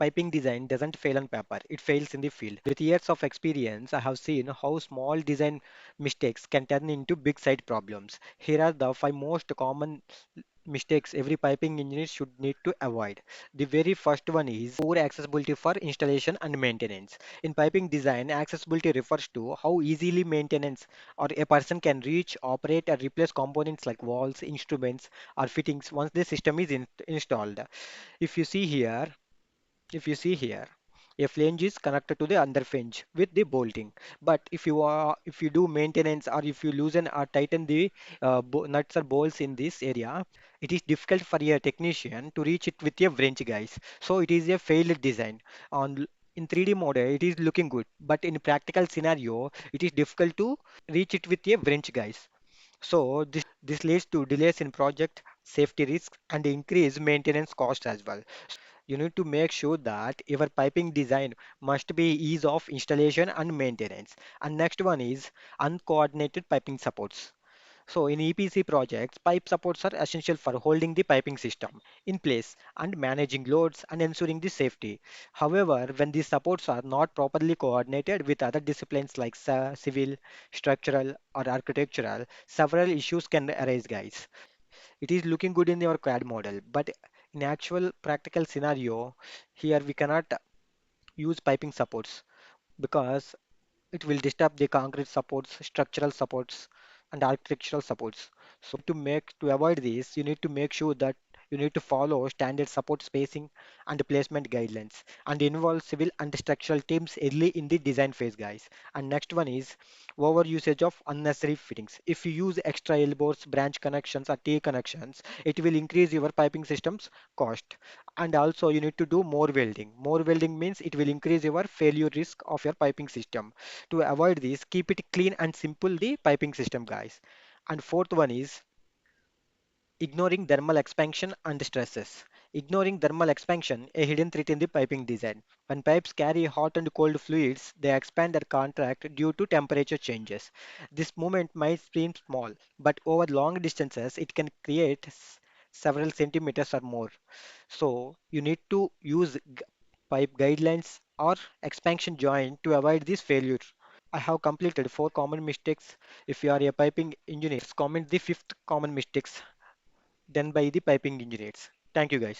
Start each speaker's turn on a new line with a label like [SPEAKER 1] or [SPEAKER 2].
[SPEAKER 1] Piping design doesn't fail on paper, it fails in the field. With years of experience, I have seen how small design mistakes can turn into big site problems. Here are the five most common mistakes every piping engineer should need to avoid. The very first one is poor accessibility for installation and maintenance. In piping design, accessibility refers to how easily maintenance or a person can reach, operate, or replace components like walls, instruments, or fittings once the system is installed. If you see here, if you see here, a flange is connected to the under flange with the bolting. But if you do maintenance or if you loosen or tighten the nuts or bolts in this area, it is difficult for a technician to reach it with a wrench, guys. So it is a failed design. On in 3D model, it is looking good, but in practical scenario, it is difficult to reach it with a wrench, guys. So this leads to delays in project, safety risks, and increased maintenance cost as well. You need to make sure that your piping design must be ease of installation and maintenance. And next one is uncoordinated piping supports. So in EPC projects, pipe supports are essential for holding the piping system in place and managing loads and ensuring the safety. However, when these supports are not properly coordinated with other disciplines like civil, structural, or architectural, several issues can arise, guys. It is looking good in your CAD model, but in actual practical scenario, here we cannot use piping supports because it will disturb the concrete supports, structural supports, and architectural supports. So to avoid this, you need to make sure that you need to follow standard support spacing and placement guidelines and involve civil and structural teams early in the design phase, guys. And next one is over usage of unnecessary fittings. If you use extra elbows, branch connections, or T connections, it will increase your piping system's cost. And also you need to do more welding. More welding means it will increase your failure risk of your piping system. To avoid this, keep it clean and simple the piping system, guys. And fourth one is ignoring thermal expansion and stresses. Ignoring thermal expansion, a hidden threat in the piping design. When pipes carry hot and cold fluids, they expand or contract due to temperature changes. This movement might seem small, but over long distances, it can create several centimeters or more. So you need to use pipe guidelines or expansion joint to avoid this failure. I have completed four common mistakes. If you are a piping engineer, comment the fifth common mistakes done by the piping engineers. Thank you, guys.